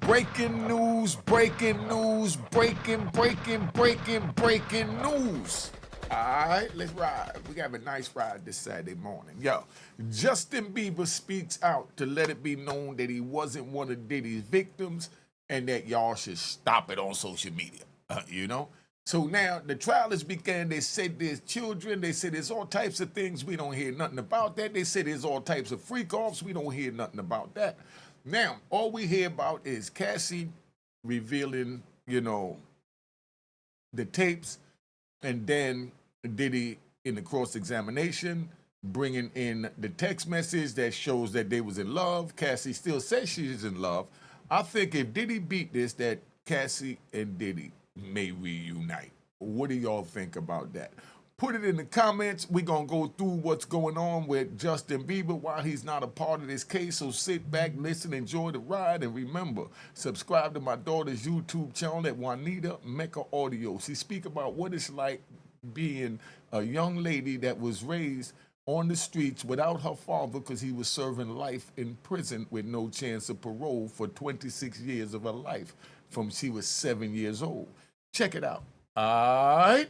Breaking news, breaking news, breaking news. All right, let's ride. We got a nice ride this Saturday morning. Yo, Justin Bieber speaks out to let it be known that he wasn't one of Diddy's victims and that y'all should stop it on social media, you know? So now the trial has begun. They said there's children. They said there's all types of things. We don't hear nothing about that. They said there's all types of freak-offs. We don't hear nothing about that. Now, all we hear about is Cassie revealing, you know, the tapes, and then Diddy in the cross-examination bringing in the text message that shows that they was in love. Cassie still says she's in love. I think if Diddy beat this, that Cassie and Diddy may reunite. What do y'all think about that? Put it in the comments. We're going to go through what's going on with Justin Bieber while he's not a part of this case. So sit back, listen, enjoy the ride, and remember, subscribe to my daughter's YouTube channel at Unique Mecca Audio. She speak about what it's like being a young lady that was raised on the streets without her father because he was serving life in prison with no chance of parole for 26 years of her life from she was 7 years old. Check it out. All right.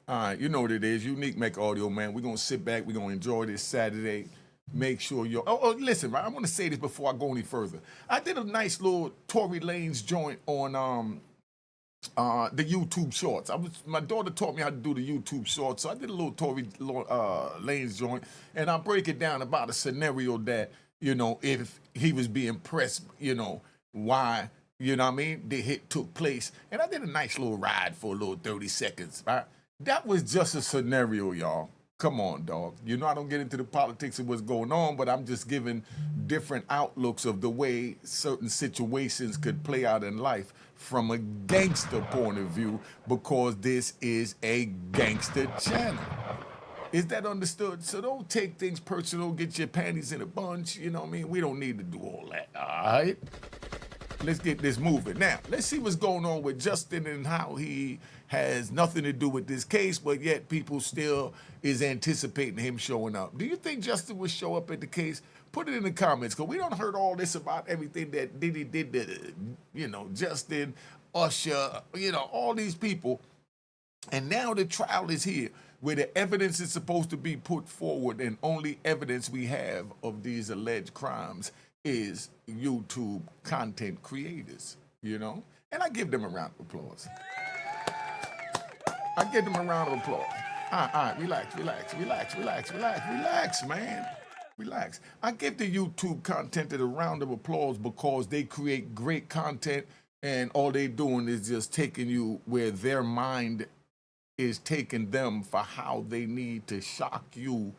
All right, you know what it is. Unique Mecca Audio, man. We're going to sit back. We're going to enjoy this Saturday. Make sure you're... Oh, listen, right? I want to say this before I go any further. I did a nice little Tory Lanez joint on the YouTube Shorts. My daughter taught me how to do the YouTube Shorts, so I did a little Tory Lanez joint, and I break it down about a scenario that, you know, if he was being pressed, you know, why, you know what I mean, the hit took place. And I did a nice little ride for a little 30 seconds, right? That was just a scenario, y'all. Come on, dog. You know I don't get into the politics of what's going on, but I'm just giving different outlooks of the way certain situations could play out in life from a gangster point of view, because this is a gangster channel. Is that understood? So don't take things personal, get your panties in a bunch, you know what I mean? We don't need to do all that, all right? Let's get this moving. Now, let's see what's going on with Justin and how he has nothing to do with this case, but yet people still is anticipating him showing up. Do you think Justin will show up at the case? Put it in the comments, because we don't heard all this about everything that Diddy did to, you know, Justin, Usher, you know, all these people. And now the trial is here, where the evidence is supposed to be put forward, and only evidence we have of these alleged crimes is YouTube content creators, you know? And I give them a round of applause. I give them a round of applause. All right, relax, man. Relax. I give the YouTube content a round of applause because they create great content, and all they doing is just taking you where their mind is taking them for how they need to shock you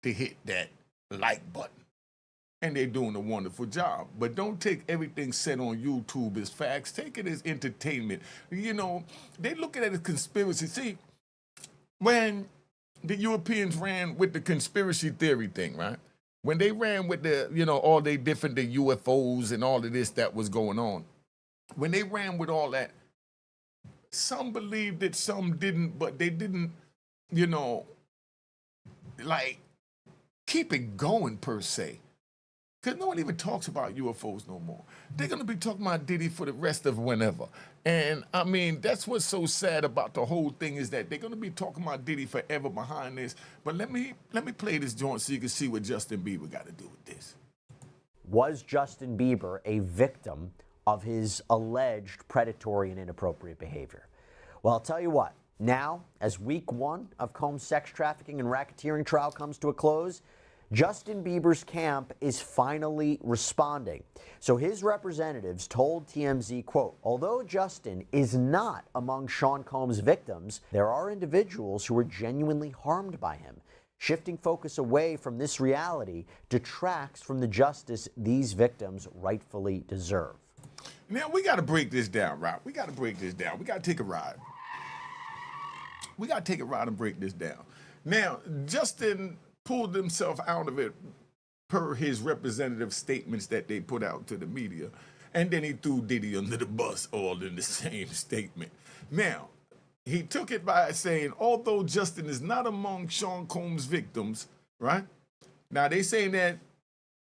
to hit that like button. And they're doing a wonderful job. But don't take everything said on YouTube as facts. Take it as entertainment. You know, they look at it as conspiracy. See, when the Europeans ran with the conspiracy theory thing, right? When they ran with the, you know, all the different the UFOs and all of this that was going on, when they ran with all that, some believed it, some didn't, but they didn't, you know, like, keep it going per se. Because no one even talks about UFOs no more. They're going to be talking about Diddy for the rest of whenever. And, I mean, that's what's so sad about the whole thing, is that they're going to be talking about Diddy forever behind this. But let me play this joint so you can see what Justin Bieber got to do with this. Was Justin Bieber a victim of his alleged predatory and inappropriate behavior? Well, I'll tell you what. Now, as week one of Combs' sex trafficking and racketeering trial comes to a close, Justin Bieber's camp is finally responding. So his representatives told TMZ, quote, although Justin is not among Sean Combs' victims, there are individuals who were genuinely harmed by him. Shifting focus away from this reality detracts from the justice these victims rightfully deserve. Now we got to break this down, right? We got to break this down. We got to take a ride. We got to take a ride and break this down. Now, Justin pulled himself out of it per his representative statements that they put out to the media. And then he threw Diddy under the bus all in the same statement. Now, he took it by saying, although Justin is not among Sean Combs' victims, right? Now, they saying that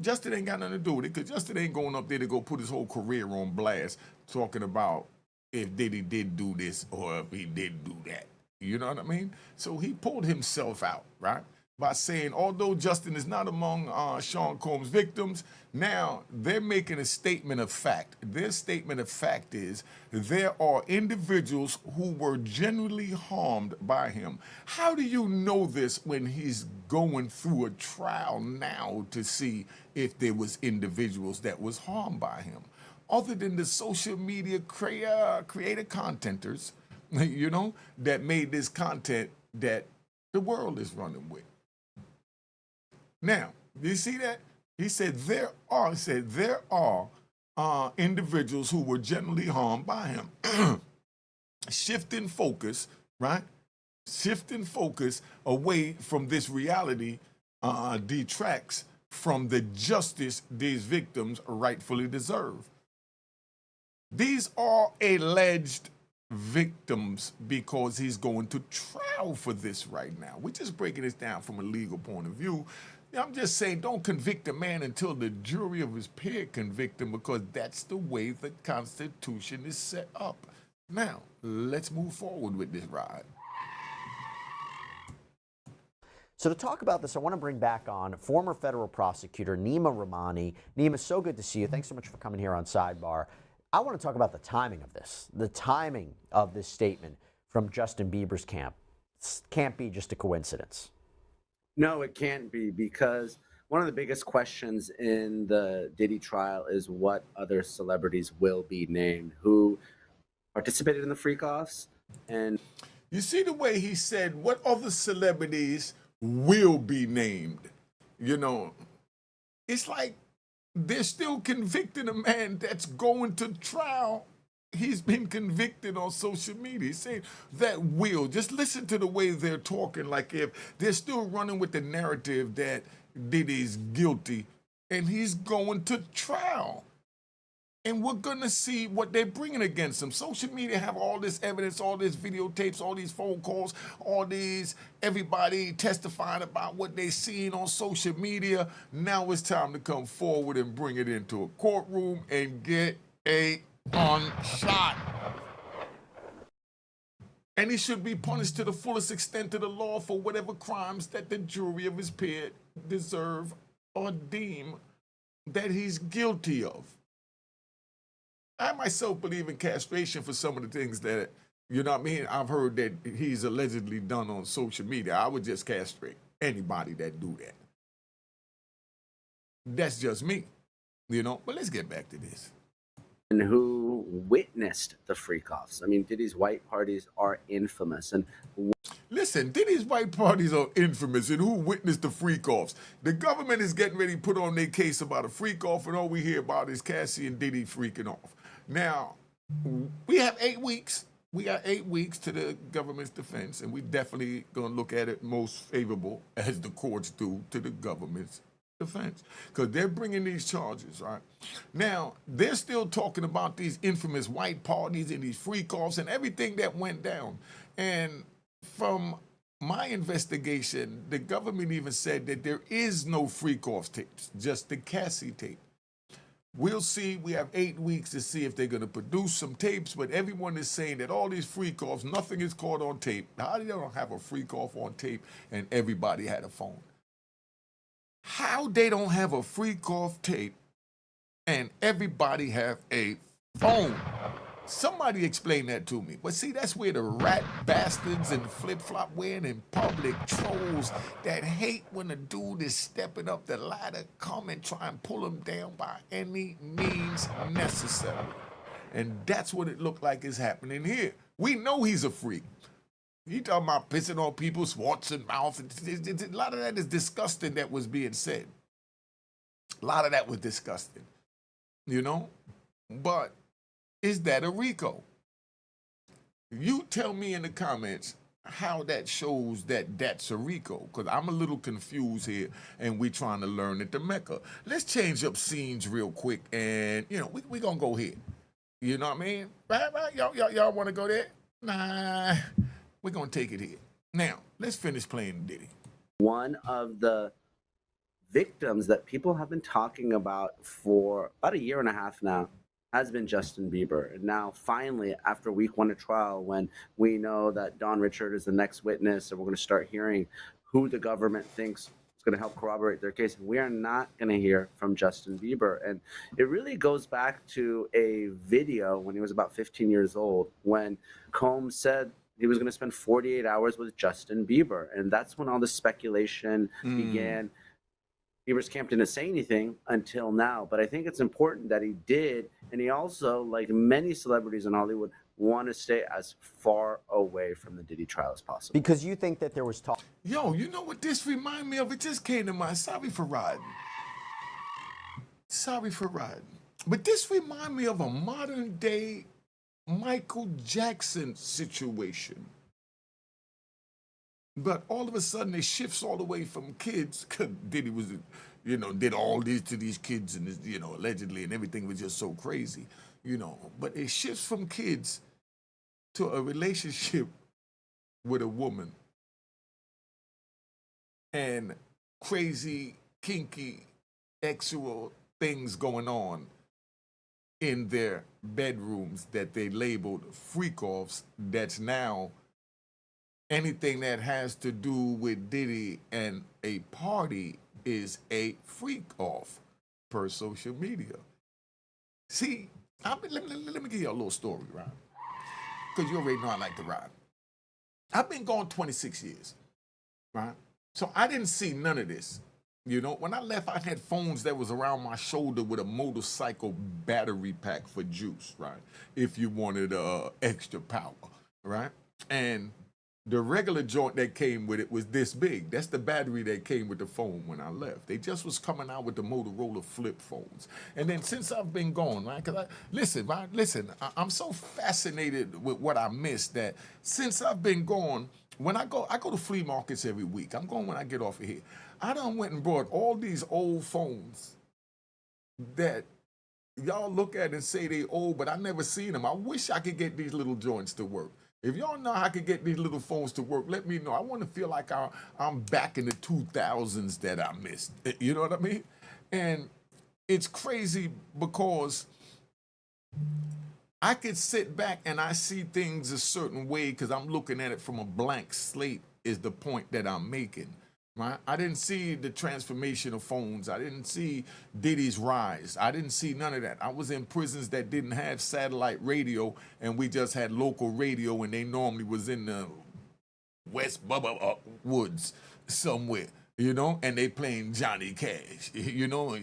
Justin ain't got nothing to do with it because Justin ain't going up there to go put his whole career on blast talking about if Diddy did do this or if he did do that. You know what I mean? So he pulled himself out, right? By saying, although Justin is not among Sean Combs' victims, now they're making a statement of fact. Their statement of fact is there are individuals who were genuinely harmed by him. How do you know this when he's going through a trial now to see if there was individuals that was harmed by him? Other than the social media creator contenters, you know, that made this content that the world is running with. Now, do you see that? He said there are individuals who were generally harmed by him. Shifting focus, right? Shifting focus away from this reality detracts from the justice these victims rightfully deserve. These are alleged victims because he's going to trial for this right now. We're just breaking this down from a legal point of view. I'm just saying, don't convict a man until the jury of his peer convict him, because that's the way the Constitution is set up. Now, let's move forward with this ride. So to talk about this, I want to bring back on former federal prosecutor Nema Romani. Nema, so good to see you. Thanks so much for coming here on Sidebar. I want to talk about the timing of this. The timing of this statement from Justin Bieber's camp. This can't be just a coincidence. No, it can't be, because one of the biggest questions in the Diddy trial is what other celebrities will be named, who participated in the freak-offs. And you see the way he said, what other celebrities will be named? You know, it's like they're still convicting a man that's going to trial. He's been convicted on social media. He's saying that will. Just listen to the way they're talking, like if they're still running with the narrative that Diddy's guilty and he's going to trial. And we're going to see what they're bringing against him. Social media have all this evidence, all these videotapes, all these phone calls, all these, everybody testifying about what they're seeing on social media. Now it's time to come forward and bring it into a courtroom and get a shot. And he should be punished to the fullest extent of the law for whatever crimes that the jury of his peer deserve or deem that he's guilty of. I myself believe in castration for some of the things that, you know what I mean, I've heard that he's allegedly done on social media. I would just castrate anybody that do that. That's just me, you know. But let's get back to this. And who witnessed the freak-offs. I mean, Diddy's white parties are infamous. And listen, Diddy's white parties are infamous, and who witnessed the freak-offs? The government is getting ready to put on their case about a freak-off, and all we hear about is Cassie and Diddy freaking off. Now, we have 8 weeks. We got 8 weeks to the government's defense, and we definitely going to look at it most favorable, as the courts do, to the government's defense, because they're bringing these charges, right? Now, they're still talking about these infamous white parties and these freak-offs and everything that went down. And from my investigation, the government even said that there is no freak-off tapes, just the Cassie tape. We'll see. We have 8 weeks to see if they're going to produce some tapes, but everyone is saying that all these freak-offs, nothing is caught on tape. How do they don't have a freak-off on tape and everybody had a phone? How they don't have a freak-off tape and everybody have a phone? Somebody explain that to me. But see, that's where the rat bastards and flip-flop wearing in public trolls that hate when a dude is stepping up the ladder come and try and pull him down by any means necessary. And that's what it looked like is happening here. We know he's a freak. He talking about pissing on people's swats and mouth. A lot of that is disgusting that was being said. A lot of that was disgusting, you know? But is that a RICO? You tell me in the comments how that shows that that's a RICO, because I'm a little confused here, and we trying to learn at the Mecca. Let's change up scenes real quick, and we gonna go here. You know what I mean? Right? Y'all want to go there? Nah, we're gonna take it here. Now, let's finish playing Diddy. One of the victims that people have been talking about for about a year and a half now has been Justin Bieber. And now, finally, after week 1 of trial, when we know that Don Richard is the next witness, and we're going to start hearing who the government thinks is going to help corroborate their case, we are not going to hear from Justin Bieber. And it really goes back to a video when he was about 15 years old, when Combs said he was going to spend 48 hours with Justin Bieber. And that's when all the speculation began. Bieber's camp didn't say anything until now, but I think it's important that he did. And he also, like many celebrities in Hollywood, want to stay as far away from the Diddy trial as possible. Because you think that there was talk. Yo, you know what this remind me of? It just came to mind. Sorry for riding. But this remind me of a modern day Michael Jackson situation. But all of a sudden it shifts all the way from kids, because Diddy was, did all this to these kids and, allegedly, and everything was just so crazy, But it shifts from kids to a relationship with a woman and crazy, kinky, sexual things going on in their bedrooms that they labeled freak-offs. That's now anything that has to do with Diddy and a party is a freak-off per social media. See, let me give you a little story, right? Because you already know I like to ride. I've been gone 26 years, right? So I didn't see none of this. When I left, I had phones that was around my shoulder with a motorcycle battery pack for juice, right? If you wanted extra power, right? And the regular joint that came with it was this big. That's the battery that came with the phone when I left. They just was coming out with the Motorola flip phones. And then since I've been gone, right? Because I'm so fascinated with what I missed that since I've been gone, when I go to flea markets every week. I'm going when I get off of here. I done went and brought all these old phones that y'all look at and say they old, but I never seen them. I wish I could get these little joints to work. If y'all know how I could get these little phones to work, let me know. I want to feel like I'm back in the 2000s that I missed. You know what I mean? And it's crazy because I could sit back and I see things a certain way because I'm looking at it from a blank slate is the point that I'm making. Right? I didn't see the transformation of phones. I didn't see Diddy's rise. I didn't see none of that. I was in prisons that didn't have satellite radio, and we just had local radio, and they normally was in the West Bubba woods somewhere, and they playing Johnny Cash, and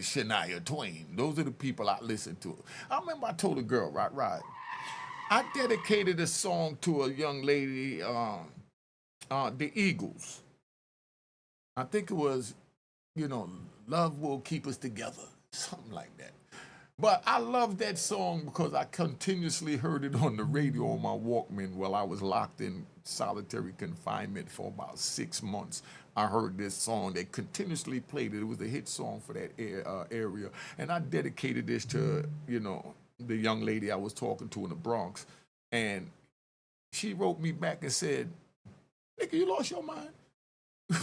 Shania Twain. Those are the people I listen to. I remember I told a girl, right, I dedicated a song to a young lady, the Eagles. I think it was, love will keep us together, something like that. But I love that song because I continuously heard it on the radio on my Walkman while I was locked in solitary confinement for about 6 months. I heard this song. They continuously played it. It was a hit song for that area. And I dedicated this to, the young lady I was talking to in the Bronx. And she wrote me back and said, "Nigga, you lost your mind?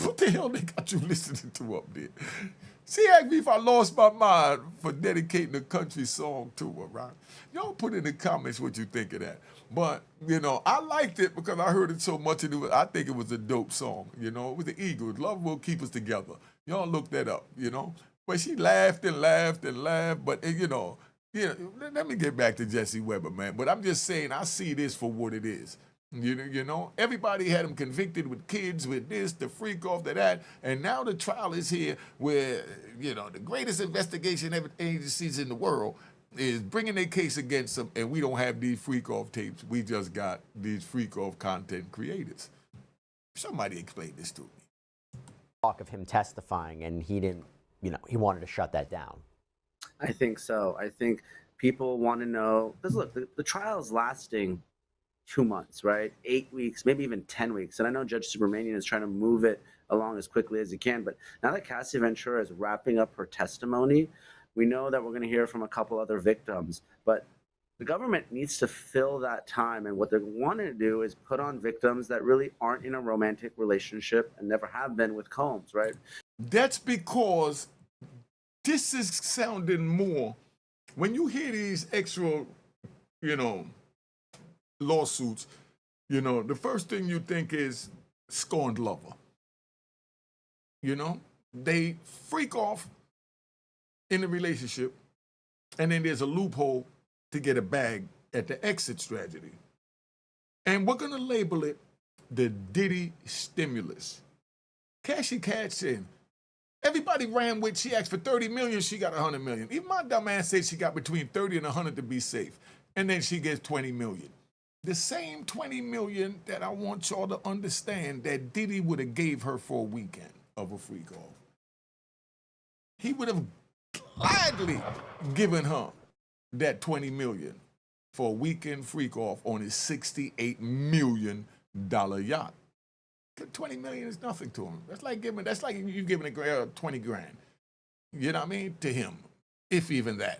What the hell they got you listening to up there?" She asked me if I lost my mind for dedicating a country song to her, right? Y'all put in the comments what you think of that. But, I liked it because I heard it so much, and I think it was a dope song, It was the Eagles. Love will keep us together. Y'all look that up, But she laughed and laughed and laughed, but, let me get back to Jesse Weber, man. But I'm just saying, I see this for what it is. Everybody had him convicted with kids, with this, the freak off, that, and now the trial is here where, the greatest investigation agencies in the world is bringing their case against them, and we don't have these freak off tapes. We just got these freak off content creators. Somebody explain this to me. Talk of him testifying, and he didn't, he wanted to shut that down. I think so. I think People want to know, because look, the trial is lasting 2 months, right? 8 weeks, maybe even 10 weeks. And I know Judge Subramanian is trying to move it along as quickly as he can. But now that Cassie Ventura is wrapping up her testimony, we know that we're going to hear from a couple other victims. But the government needs to fill that time. And what they're wanting to do is put on victims that really aren't in a romantic relationship and never have been with Combs, right? That's because this is sounding more, when you hear these extra, lawsuits, the first thing you think is scorned lover. They freak off in a relationship, and then there's a loophole to get a bag at the exit strategy. And we're going to label it the Diddy stimulus. Cassie cashed in. Everybody ran with, she asked for 30 million, she got 100 million. Even my dumb ass said she got between 30 and 100 to be safe. And then she gets 20 million. The same 20 million that I want y'all to understand that Diddy would have gave her for a weekend of a freak off. He would have gladly given her that 20 million for a weekend freak off on his $68 million yacht. 20 million is nothing to him. That's like you giving a girl 20 grand. You know what I mean? To him, if even that,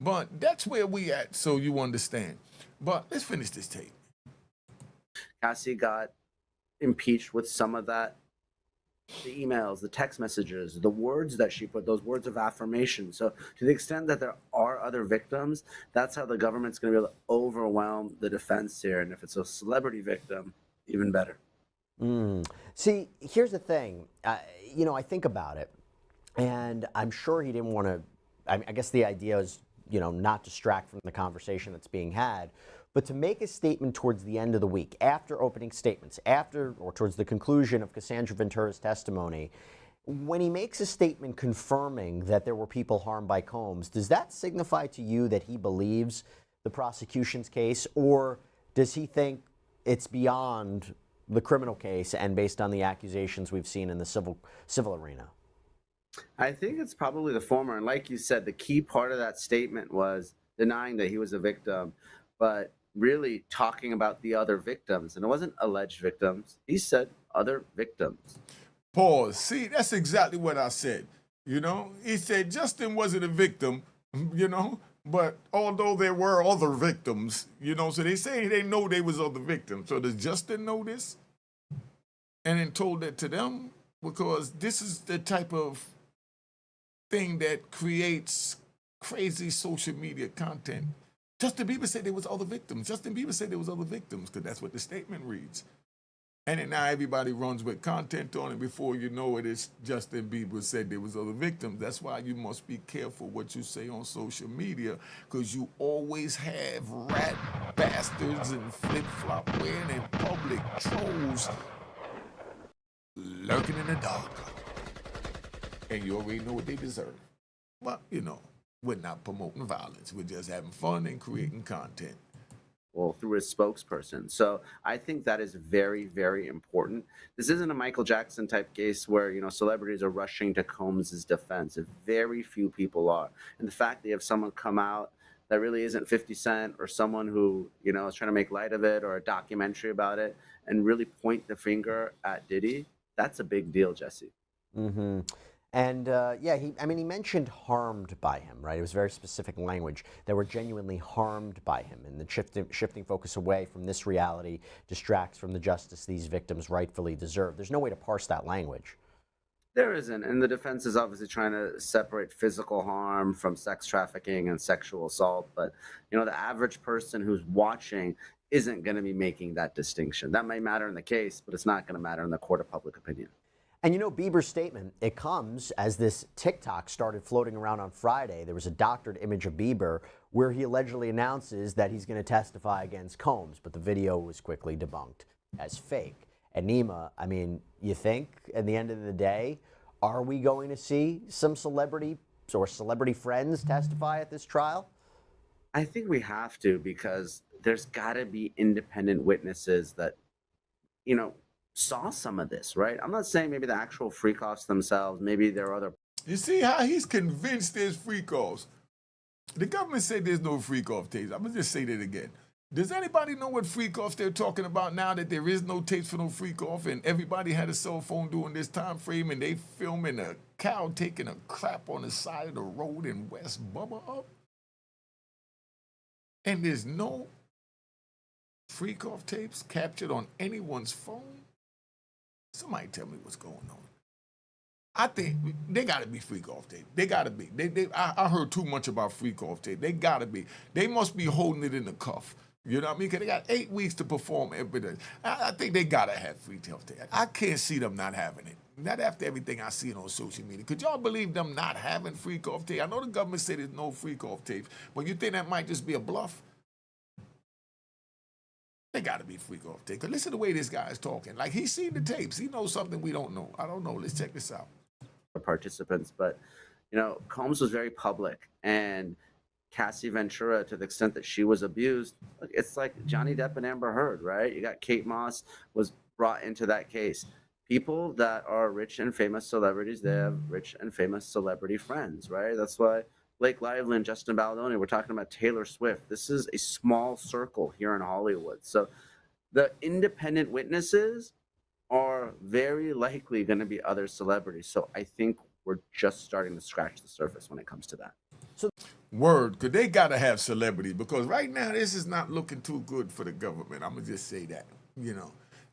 But that's where we at, so you understand. But let's finish this tape. Cassie got impeached with some of that, the emails, the text messages, the words that she put, those words of affirmation. So to the extent that there are other victims, that's how the government's going to be able to overwhelm the defense here. And if it's a celebrity victim, even better. See, here's the thing. I think about it, and I'm sure he didn't want to. I guess the idea is, not distract from the conversation that's being had, but to make a statement towards the end of the week, after opening statements, after or towards the conclusion of Cassandra Ventura's testimony, when he makes a statement confirming that there were people harmed by Combs, does that signify to you that he believes the prosecution's case, or does he think it's beyond the criminal case and based on the accusations we've seen in the civil arena? I think it's probably the former. And like you said, the key part of that statement was denying that he was a victim, but really talking about the other victims. And it wasn't alleged victims. He said other victims. Pause. See, that's exactly what I said. He said Justin wasn't a victim, but although there were other victims, so they say they know they was other victims. So does Justin know this? And then told that to them? Because this is the type of thing that creates crazy social media content. Justin Bieber said there was other victims. Justin Bieber said there was other victims, because that's what the statement reads. And then now everybody runs with content on it. Before you know it, it's Justin Bieber said there was other victims. That's why you must be careful what you say on social media, because you always have rat bastards and flip-flop wearing and public trolls lurking in the dark. And you already know what they deserve. But, we're not promoting violence. We're just having fun and creating content. Well, through his spokesperson. So I think that is very, very important. This isn't a Michael Jackson type case where, celebrities are rushing to Combs' defense. Very few people are. And the fact that you have someone come out that really isn't 50 Cent, or someone who, is trying to make light of it, or a documentary about it, and really point the finger at Diddy, that's a big deal, Jesse. Mm-hmm. And he mentioned harmed by him, right? It was very specific language. They were genuinely harmed by him, and the shifting focus away from this reality distracts from the justice these victims rightfully deserve. There's no way to parse that language. There isn't, and the defense is obviously trying to separate physical harm from sex trafficking and sexual assault, but the average person who's watching isn't going to be making that distinction. That may matter in the case, but it's not going to matter in the court of public opinion. And Bieber's statement, it comes as this TikTok started floating around on Friday. There was a doctored image of Bieber where he allegedly announces that he's going to testify against Combs, but the video was quickly debunked as fake. And Nema, you think at the end of the day, are we going to see some celebrity or celebrity friends testify at this trial? I think we have to, because there's got to be independent witnesses that, saw some of this, right? I'm not saying maybe the actual freak-offs themselves, maybe there are other... You see how he's convinced there's freak-offs. The government said there's no freak-off tapes. I'm gonna just say that again. Does anybody know what freak-offs they're talking about now that there is no tapes for no freak-off and everybody had a cell phone during this time frame and they filming a cow taking a crap on the side of the road in West Bubba up? And there's no freak-off tapes captured on anyone's phone? Somebody tell me what's going on. I think they got to be freak-off tape. They got to be. I heard too much about freak-off tape. They got to be. They must be holding it in the cuff. You know what I mean? Because they got 8 weeks to perform evidence. I think they got to have freak-off tape. I can't see them not having it. Not after everything I see on social media. Could y'all believe them not having freak-off tape? I know the government said there's no freak-off tapes, but you think that might just be a bluff? They got to be freak-off tape. Because listen to the way this guy is talking. Like, he's seen the tapes. He knows something we don't know. I don't know. Let's check this out. Participants, but Combs was very public, and Cassie Ventura, to the extent that she was abused, it's like Johnny Depp and Amber Heard, right? You got Kate Moss was brought into that case. People that are rich and famous celebrities, they have rich and famous celebrity friends, right? That's why Blake Lively and Justin Baldoni, we're talking about Taylor Swift. This is a small circle here in Hollywood. So the independent witnesses are very likely going to be other celebrities. So I think we're just starting to scratch the surface when it comes to that. Word, because they got to have celebrity, because right now this is not looking too good for the government. I'm going to just say that,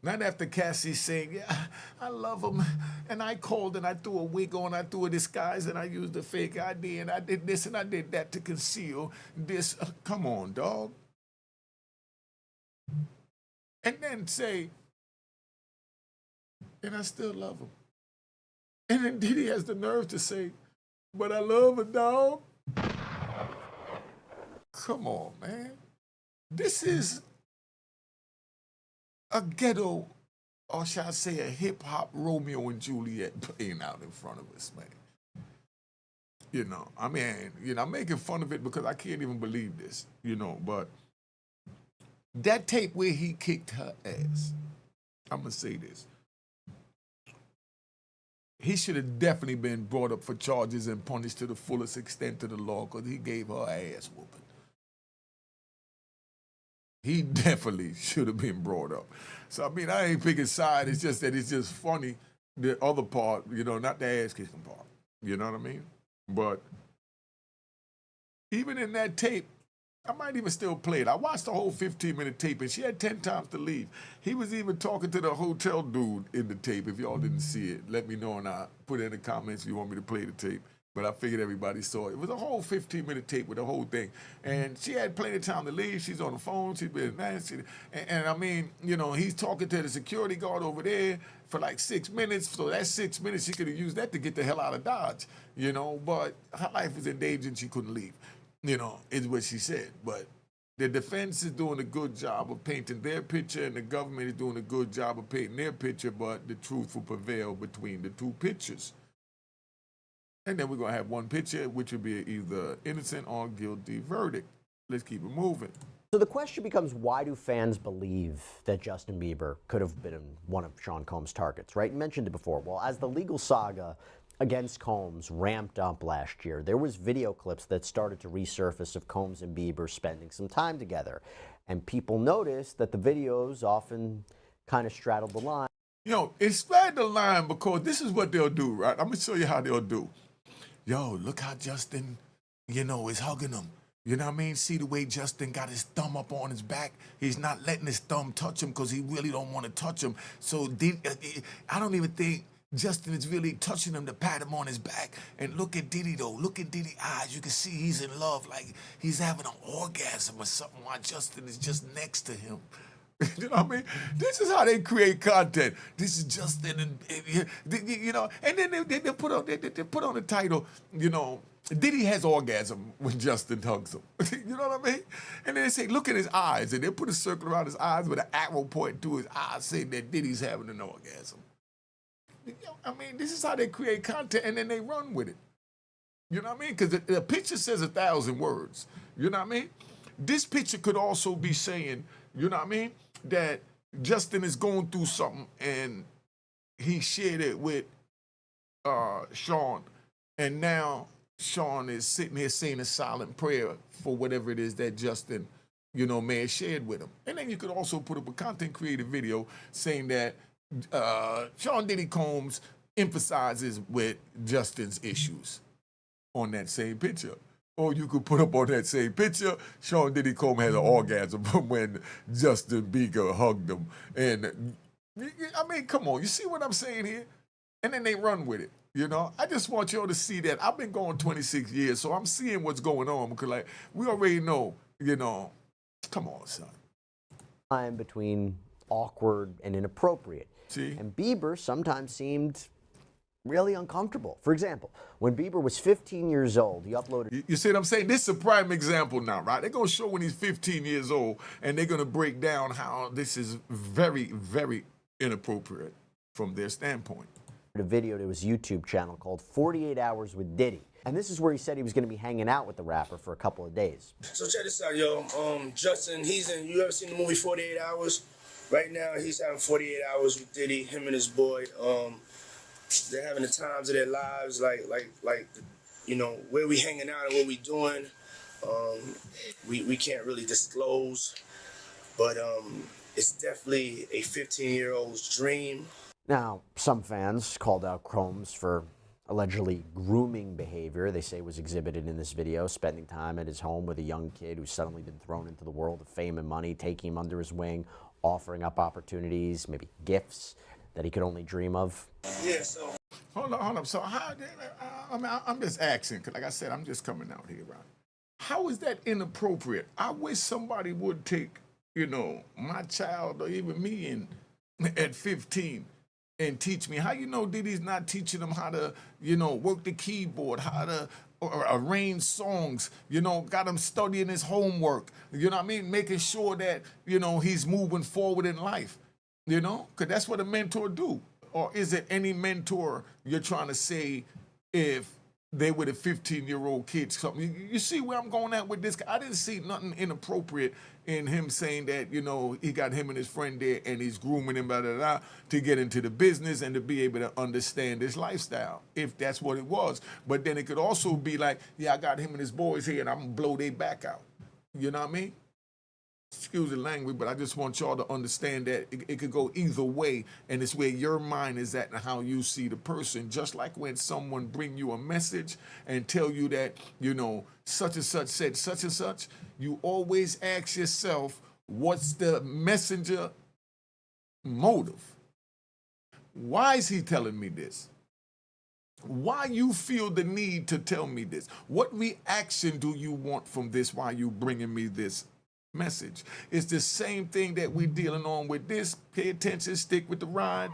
Not after Cassie saying, yeah, I love him, and I called and I threw a wig on, I threw a disguise, and I used a fake ID, and I did this and I did that to conceal this. Come on, dog. And then say, and I still love him. And then Diddy has the nerve to say, but I love a dog. Come on, man. This is a ghetto, or shall I say a hip-hop Romeo and Juliet playing out in front of us, man. I'm making fun of it because I can't even believe this, but that tape where he kicked her ass, I'm going to say this. He should have definitely been brought up for charges and punished to the fullest extent of the law because he gave her ass whooping. He definitely should have been brought up. So, I ain't picking side. It's just that it's just funny, the other part, not the ass-kicking part. You know what I mean? But even in that tape, I might even still play it. I watched the whole 15-minute tape, and she had 10 times to leave. He was even talking to the hotel dude in the tape. If y'all didn't see it, let me know, and I'll put it in the comments if you want me to play the tape. But I figured everybody saw it. It was a whole 15-minute tape with the whole thing. And she had plenty of time to leave. She's on the phone. She's been nasty. And he's talking to the security guard over there for like 6 minutes. So that 6 minutes, she could have used that to get the hell out of Dodge, But her life was in danger and she couldn't leave. Is what she said. But the defense is doing a good job of painting their picture, and the government is doing a good job of painting their picture, but the truth will prevail between the two pictures. And then we're going to have one picture, which will be either innocent or guilty verdict. Let's keep it moving. So the question becomes, why do fans believe that Justin Bieber could have been one of Sean Combs' targets, right? You mentioned it before. Well, as the legal saga against Combs ramped up last year, there was video clips that started to resurface of Combs and Bieber spending some time together. And people noticed that the videos often kind of straddled the line. It straddled the line because this is what they'll do, right? I'm going to show you how they'll do. Yo, look how Justin, is hugging him. You know what I mean? See the way Justin got his thumb up on his back? He's not letting his thumb touch him because he really don't want to touch him. So I don't even think Justin is really touching him to pat him on his back. And look at Diddy, though. Look at Diddy's eyes. You can see he's in love, like he's having an orgasm or something while Justin is just next to him. You know what I mean? This is how they create content. This is Justin, and and then they put on the title, Diddy has orgasm when Justin hugs him. You know what I mean? And then they say, look at his eyes, and they put a circle around his eyes with an arrow pointing to his eyes, saying that Diddy's having an orgasm. This is how they create content, and then they run with it. You know what I mean? Because the picture says 1,000 words. You know what I mean? This picture could also be saying, you know what I mean, that Justin is going through something and he shared it with Sean, and now Sean is sitting here saying a silent prayer for whatever it is that Justin, may have shared with him. And then you could also put up a content creator video saying that Sean Diddy Combs emphasizes with Justin's issues on that same picture. Or you could put up on that same picture, Sean Diddy Combs has an orgasm when Justin Bieber hugged him. And I mean, come on, you see what I'm saying here? And then they run with it. I just want y'all to see that. I've been going 26 years, so I'm seeing what's going on because, we already know, come on, son. Time between awkward and inappropriate. See? And Bieber sometimes seemed really uncomfortable. For example, when Bieber was 15 years old, he uploaded... You see what I'm saying? This is a prime example now, right? They're going to show when he's 15 years old, and they're going to break down how this is very, very inappropriate from their standpoint. A video to his YouTube channel called 48 Hours with Diddy. And this is where he said he was going to be hanging out with the rapper for a couple of days. So check this out, yo. Justin, you ever seen the movie 48 Hours? Right now, he's having 48 hours with Diddy, him and his boy. They're having the times of their lives, like where we hanging out and what we doing. We can't really disclose, but it's definitely a 15-year-old's dream. Now, some fans called out Combs for allegedly grooming behavior they say was exhibited in this video, spending time at his home with a young kid who's suddenly been thrown into the world of fame and money, taking him under his wing, offering up opportunities, maybe gifts that he could only dream of. Yeah, so... Hold on. So I'm just asking, because like I said, I'm just coming out here, right? How is that inappropriate? I wish somebody would take, my child or even me at 15 and teach me. How Diddy's not teaching them how to, work the keyboard, how to arrange songs, got him studying his homework, making sure that, he's moving forward in life, because that's what a mentor do. Or is it any mentor you're trying to say if they were the 15-year-old kids? You see where I'm going at with this? I didn't see nothing inappropriate in him saying that, he got him and his friend there and he's grooming him, to get into the business and to be able to understand his lifestyle, if that's what it was. But then it could also be like, yeah, I got him and his boys here and I'm going to blow their back out. You know what I mean? Excuse the language, but I just want y'all to understand that it could go either way, and it's where your mind is at and how you see the person. Just like when someone bring you a message and tell you that, such and such said such and such, you always ask yourself, what's the messenger motive? Why is he telling me this? Why you feel the need to tell me this? What reaction do you want from this? Why you bringing me this message? It's the same thing that we're dealing on with this. Pay attention, stick with the ride.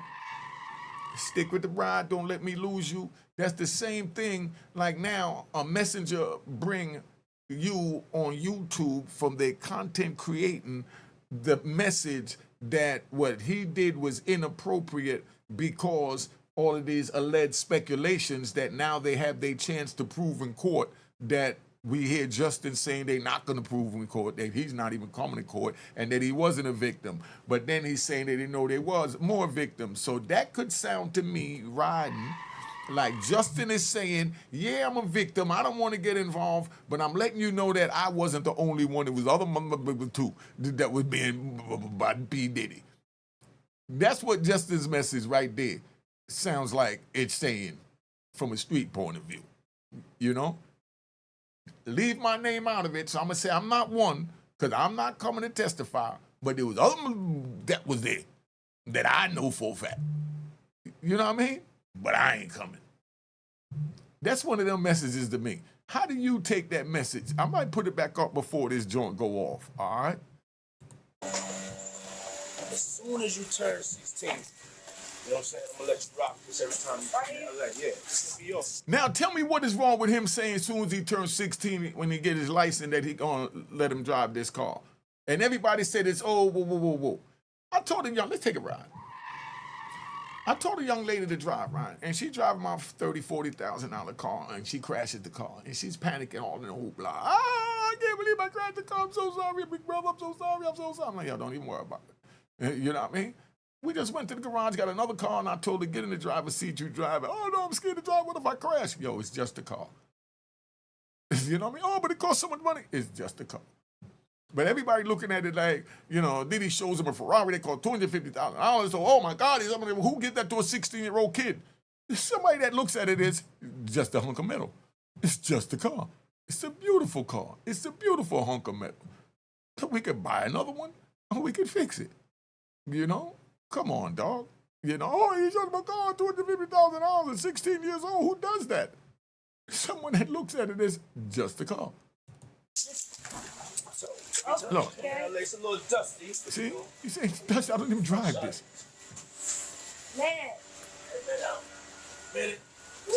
Stick with the ride, don't let me lose you. That's the same thing like now a messenger bring you on YouTube from their content creating the message that what he did was inappropriate because all of these alleged speculations that now they have their chance to prove in court that we hear Justin saying they're not going to prove in court, that he's not even coming to court, and that he wasn't a victim. But then he's saying that there was more victims. So that could sound to me riding like Justin is saying, yeah, I'm a victim. I don't want to get involved, but I'm letting you know that I wasn't the only one. It was other two that was being by P Diddy. That's what Justin's message right there sounds like it's saying from a street point of view, Leave my name out of it, so I'm going to say I'm not one, because I'm not coming to testify, but there was other that was there that I know for a fact. You know what I mean? But I ain't coming. That's one of them messages to me. How do you take that message? I might put it back up before this joint go off, all right? As soon as you turn 16, you know what I'm saying? I'm gonna let you rock this every time this will be yours. Now tell me what is wrong with him saying as soon as he turns 16 when he get his license that he gonna let him drive this car. And everybody said it's, whoa. I told him, let's take a ride. I told a young lady to drive, right? And she driving my $30,000, $40,000 car and she crashes the car and she's panicking all in the hoopla. I can't believe I crashed the car. I'm so sorry, big brother. I'm so sorry. I'm like, don't even worry about it. You know what I mean? We just went to the garage, got another car, and I told her, get in the driver's seat, you drive it. Oh, no, I'm scared to drive. What if I crash? Yo, it's just a car. You know what I mean? Oh, but it costs so much money. It's just a car. But everybody looking at it like, Diddy shows him a Ferrari that cost $250,000. So, oh my God, who gives that to a 16-year-old kid? Somebody that looks at it is just a hunk of metal. It's just a car. It's a beautiful car. It's a beautiful hunk of metal. We could buy another one, or we could fix it. Come on, dog. Oh, he's talking about car, $250,000 at 16 years old. Who does that? Someone that looks at it as just a car. Look. Yeah, it's a little dusty. See? You say it's dusty. I don't even drive this. Man. Minute. Woo.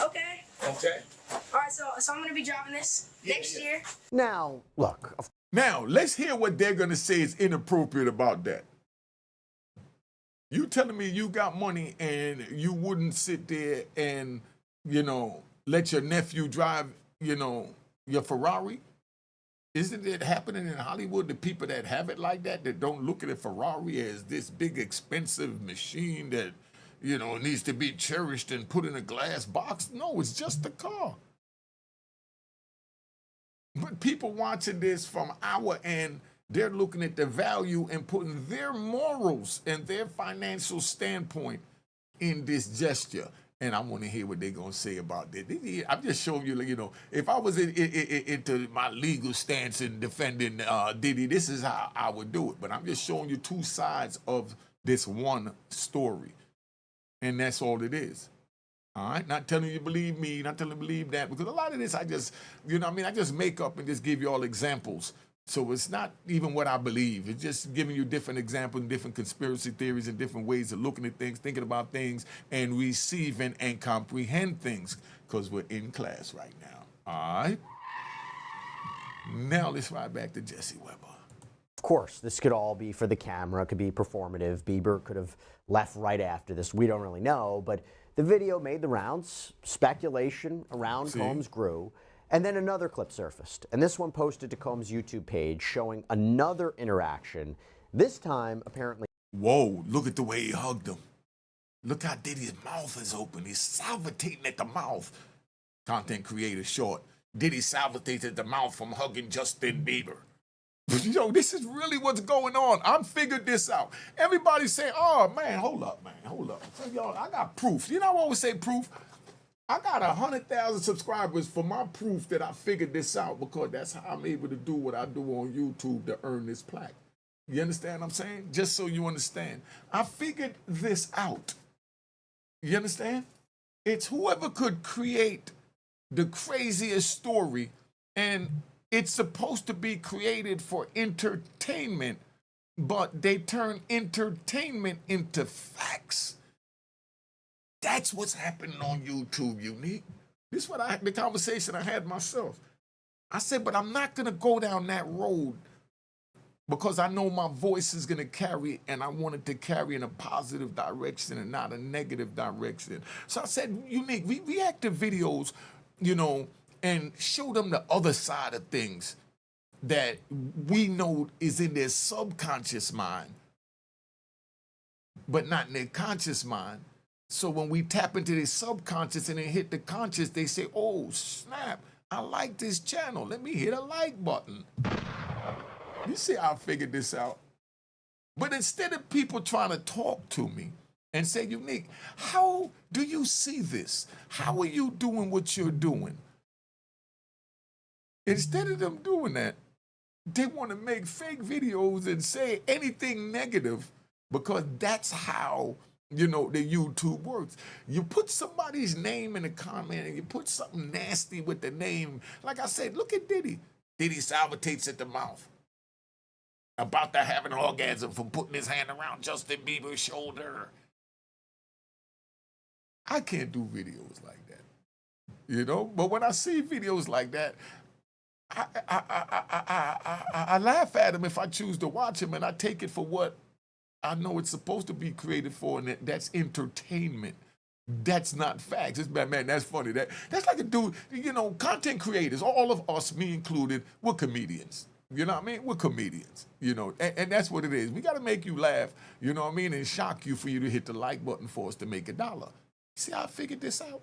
Okay. Okay. All right, so I'm gonna be driving this next year. Now, look, Now, let's hear what they're going to say is inappropriate about that. You telling me you got money and you wouldn't sit there and, let your nephew drive, your Ferrari? Isn't it happening in Hollywood, the people that have it like that don't look at a Ferrari as this big expensive machine that, needs to be cherished and put in a glass box? No, it's just a car. But people watching this from our end, they're looking at the value and putting their morals and their financial standpoint in this gesture. And I want to hear what they're going to say about this. I'm just showing you, if I was into my legal stance in defending Diddy, this is how I would do it. But I'm just showing you two sides of this one story. And that's all it is. All right? Not telling you to believe me, not telling you to believe that. Because a lot of this, I just make up and just give you all examples. So it's not even what I believe. It's just giving you different examples, different conspiracy theories, and different ways of looking at things, thinking about things, and receiving and comprehend things, because we're in class right now. All right? Now let's ride back to Jesse Weber. of course, this could all be for the camera, it could be performative. Bieber could have left right after this. We don't really know, but the video made the rounds. Speculation around Combs grew. And then another clip surfaced, and this one posted to Combs' YouTube page showing another interaction, this time apparently. Whoa, look at the way he hugged him. Look how Diddy's mouth is open. He's salivating at the mouth. Content creator short. Diddy salivates at the mouth from hugging Justin Bieber. This is really what's going on. I'm figured this out. Everybody say, oh, man, hold up. So, y'all, I got proof. I always say proof. I got 100,000 subscribers for my proof that I figured this out, because that's how I'm able to do what I do on YouTube to earn this plaque. You understand what I'm saying? Just so you understand. I figured this out. You understand? It's whoever could create the craziest story, and it's supposed to be created for entertainment, but they turn entertainment into facts. That's what's happening on YouTube, Unique. This is the conversation I had myself. I said, but I'm not going to go down that road, because I know my voice is going to carry, and I want it to carry in a positive direction and not a negative direction. So I said, Unique, we react to videos, and show them the other side of things that we know is in their subconscious mind, but not in their conscious mind. So when we tap into their subconscious and then hit the conscious, they say, oh, snap, I like this channel. Let me hit a like button. You see how I figured this out? But instead of people trying to talk to me and say, Unique, how do you see this? How are you doing what you're doing? Instead of them doing that, they want to make fake videos and say anything negative, because that's how the YouTube works. You put somebody's name in a comment and you put something nasty with the name. Like I said, look at Diddy. Diddy salivates at the mouth. About to have an orgasm from putting his hand around Justin Bieber's shoulder. I can't do videos like that, But when I see videos like that, I laugh at them if I choose to watch them, and I take it for what I know it's supposed to be created for, and that's entertainment. That's not facts. It's bad, man. That's funny. That's like a dude. Content creators, all of us, me included, we're comedians. You know what I mean? We're comedians. And that's what it is. We got to make you laugh. You know what I mean? And shock you for you to hit the like button for us to make $1. See how I figured this out?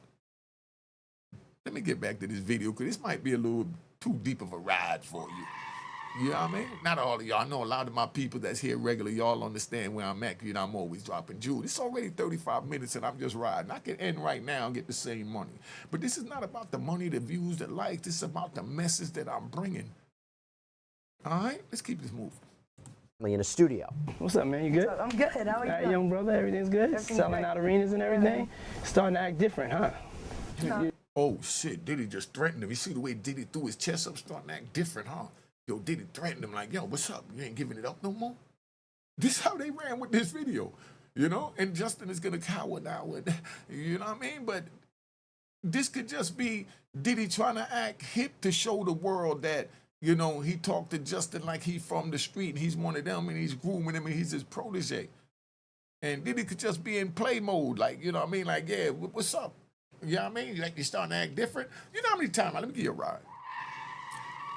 let me get back to this video because this might be a little too deep of a ride for you. You know what I mean? Not all of y'all. I know a lot of my people that's here regular, y'all understand where I'm at. You know, I'm always dropping jewels. It's already 35 minutes and I'm just riding. I can end right now and get the same money. But this is not about the money, the views, the likes. This is about the message that I'm bringing. All right? Let's keep this moving. In a studio. What's up, man? You good? I'm good. How are you? All right, doing? young brother, everything's good? Everything's Selling great. out arenas and everything? Starting to act different, huh? No. Oh, shit. Diddy just threatened him. You see the way Diddy threw his chest up, starting to act different, huh? Yo, Diddy threatened him like, yo, what's up? You ain't giving it up no more? This how they ran with this video, you know? And Justin is going to cower now with, you know what I mean? But this could just be Diddy trying to act hip to show the world that, you know, he talked to Justin like he from the street and he's one of them and he's grooming him and he's his protege. And Diddy could just be in play mode, like, you know what I mean? Like, yeah, what's up? You know what I mean? Like, you're starting to act different. You know how many times, let me give you a ride.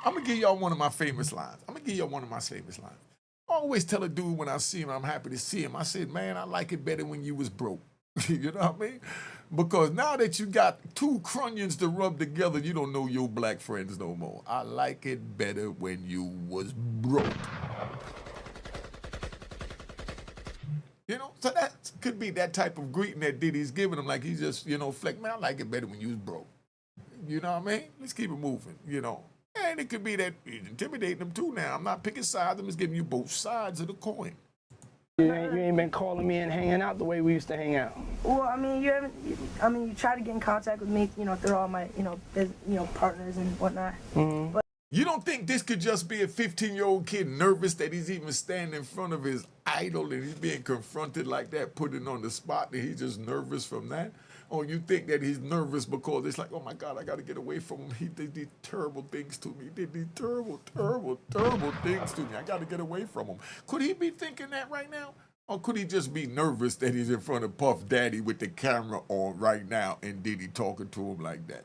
I'm going to give y'all one of my famous lines. I always tell a dude when I see him, I'm happy to see him. I said, man, I like it better when you was broke. You know what I mean? Because now that you got two crunions to rub together, you don't know your black friends no more. I like it better when you was broke. You know, so that could be that type of greeting that Diddy's giving him. Like he just, you know, flex, man, I like it better when you was broke. You know what I mean? Let's keep it moving, you know. And it could be that he's intimidating them too now. I'm not picking sides. I'm just giving you both sides of the coin. You ain't been calling me and hanging out the way we used to hang out. Well, I mean, you try to get in contact with me, you know, through all my, partners and whatnot. Mm-hmm. But You don't think this could just be a 15-year-old kid nervous that he's even standing in front of his idol and he's being confronted like that, put it on the spot, and he's just nervous from that? Or you think that he's nervous because it's like, oh my God, I got to get away from him. He did these terrible things to me. He did these terrible, terrible, terrible things to me. I got to get away from him. Could he be thinking that right now? Or could he just be nervous that he's in front of Puff Daddy with the camera on right now and Diddy talking to him like that?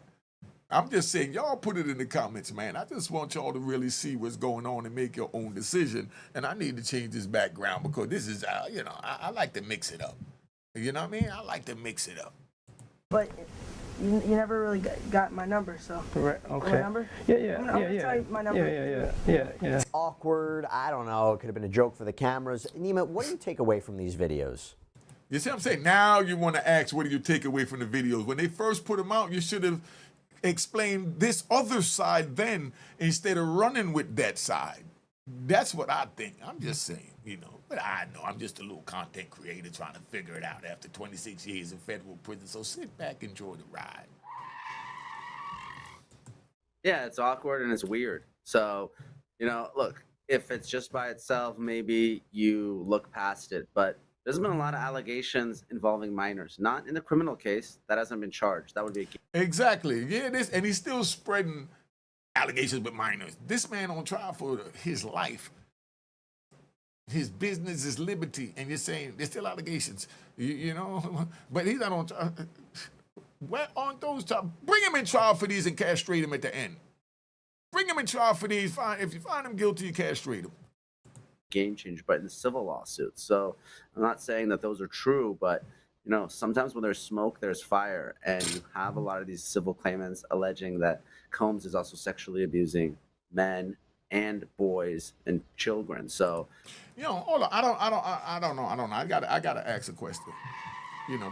I'm just saying, y'all put it in the comments, man. I just want y'all to really see what's going on and make your own decision. And I need to change this background because this is, I like to mix it up. You know what I mean? I like to mix it up. But you never really got my number, so. Correct. Okay. My number? Yeah. I'm gonna tell you my number. Yeah. Awkward. I don't know. It could have been a joke for the cameras. Nema, what do you take away from these videos? You see what I'm saying? Now you want to ask, what do you take away from the videos? When they first put them out, you should have explained this other side then instead of running with that side. That's what I think. I'm just saying, you know. But I know I'm just a little content creator trying to figure it out after 26 years in federal prison. So sit back, enjoy the ride. Yeah, it's awkward and it's weird. So, look, if it's just by itself, maybe you look past it. But there's been a lot of allegations involving minors, not in the criminal case. That hasn't been charged. That would be a Exactly. Yeah, and he's still spreading allegations with minors. This man on trial for his life. His business is liberty, and you're saying there's still allegations, you know, but he's not on trial. Where aren't those trial? Bring him in trial for these and castrate him at the end. Bring him in trial for these. If you find him guilty, you castrate him. game changer, but in civil lawsuits. So I'm not saying that those are true, but sometimes when there's smoke, there's fire, and you have a lot of these civil claimants alleging that Combs is also sexually abusing men and boys and children. So, hold on. I don't know. I gotta ask a question.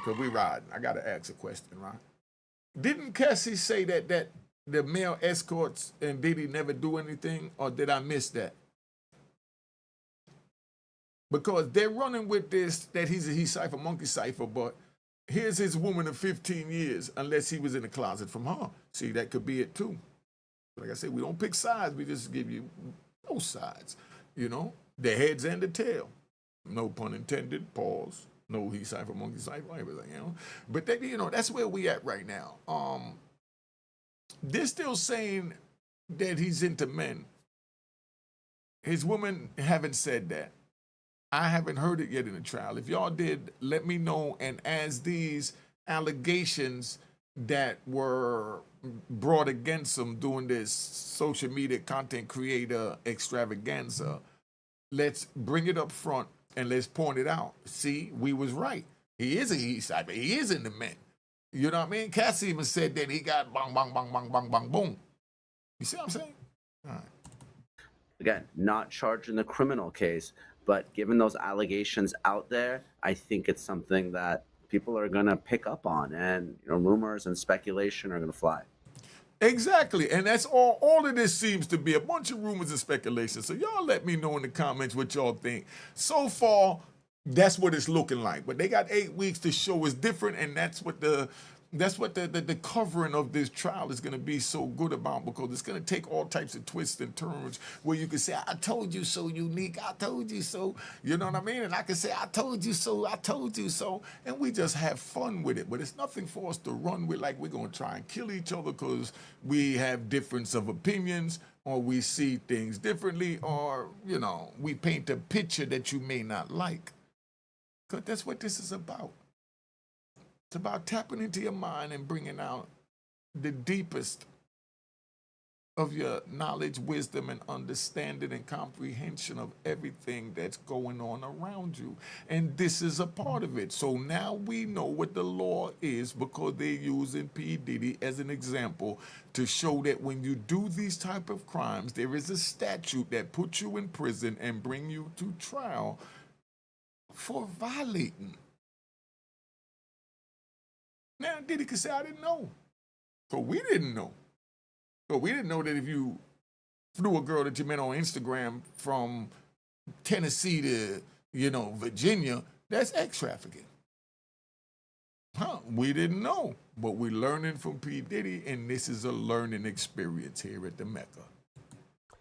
Cause we riding. I gotta ask a question, right? Didn't Cassie say that the male escorts and Diddy never do anything, or did I miss that? Because they're running with this that he's a cipher, monkey cipher, but here's his woman of 15 years, unless he was in the closet from her. See, that could be it too. Like I said, we don't pick sides. We just give you both sides. The heads and the tail. No pun intended. Pause. No he cipher, monkey cipher, everything. But that's where we at right now. They're still saying that he's into men. His women haven't said that. I haven't heard it yet in the trial. If y'all did, let me know. And as these allegations that were brought against him doing this social media content creator extravaganza, let's bring it up front and let's point it out. See, we was right. He is a he cyber. He is into men. You know what I mean? Cassie even said that he got bang, bang, bang, bang, bang, bang, boom. You see what I'm saying? All right. Again, not charged in the criminal case, but given those allegations out there, I think it's something that people are going to pick up on, and rumors and speculation are going to fly. Exactly, and that's all of this seems to be, a bunch of rumors and speculation. So y'all let me know in the comments what y'all think. So far, that's what it's looking like. But they got 8 weeks to show it's different, and that's what the covering of this trial is going to be so good about, because it's going to take all types of twists and turns where you can say, I told you so, Unique, I told you so, you know what I mean? And I can say, I told you so, I told you so, and we just have fun with it. But it's nothing for us to run with like we're going to try and kill each other because we have difference of opinions, or we see things differently, or, we paint a picture that you may not like. Because that's what this is about. It's about tapping into your mind and bringing out the deepest of your knowledge, wisdom, and understanding and comprehension of everything that's going on around you. And this is a part of it. So now we know what the law is, because they're using P Diddy as an example to show that when you do these type of crimes, there is a statute that puts you in prison and bring you to trial for violating. Now, Diddy could say, I didn't know. So we didn't know. So we didn't know that if you flew a girl that you met on Instagram from Tennessee to, Virginia, that's sex trafficking. We didn't know. But we're learning from P. Diddy, and this is a learning experience here at the Mecca.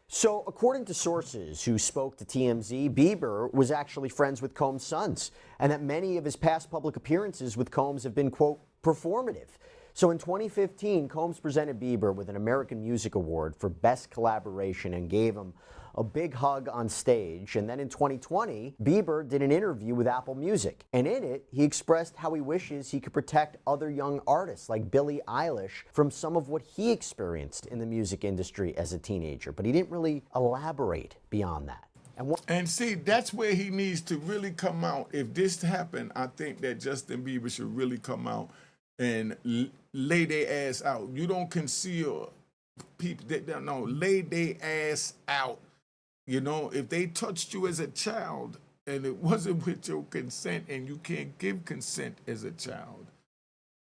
So, according to sources who spoke to TMZ, Bieber was actually friends with Combs' sons, and that many of his past public appearances with Combs have been, quote, performative. So in 2015, Combs presented Bieber with an American Music Award for Best Collaboration and gave him a big hug on stage. And then in 2020, Bieber did an interview with Apple Music. And in it, he expressed how he wishes he could protect other young artists like Billie Eilish from some of what he experienced in the music industry as a teenager. But he didn't really elaborate beyond that. And see, that's where he needs to really come out. If this happened, I think that Justin Bieber should really come out and lay their ass out. You don't conceal people that no, lay their ass out. If they touched you as a child and it wasn't with your consent, and you can't give consent as a child,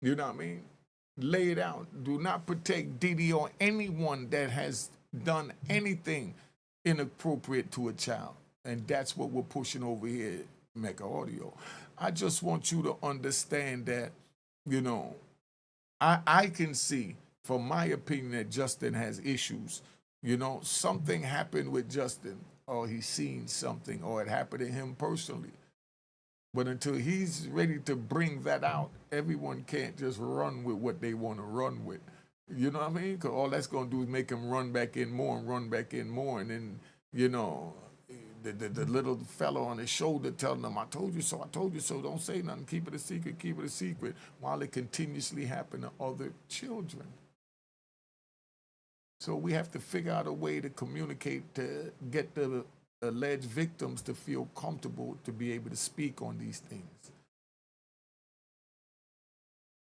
you know what I mean? Lay it out. Do not protect Diddy or anyone that has done anything inappropriate to a child. And that's what we're pushing over here at Mecca Audio. I just want you to understand that, I can see, from my opinion, that Justin has issues. Something happened with Justin, or he's seen something, or it happened to him personally. But until he's ready to bring that out, everyone can't just run with what they want to run with. You know what I mean? Because all that's going to do is make him run back in more and run back in more. And then, the little fellow on his shoulder telling them, I told you so, don't say nothing, keep it a secret, while it continuously happen to other children. So we have to figure out a way to communicate to get the alleged victims to feel comfortable to be able to speak on these things.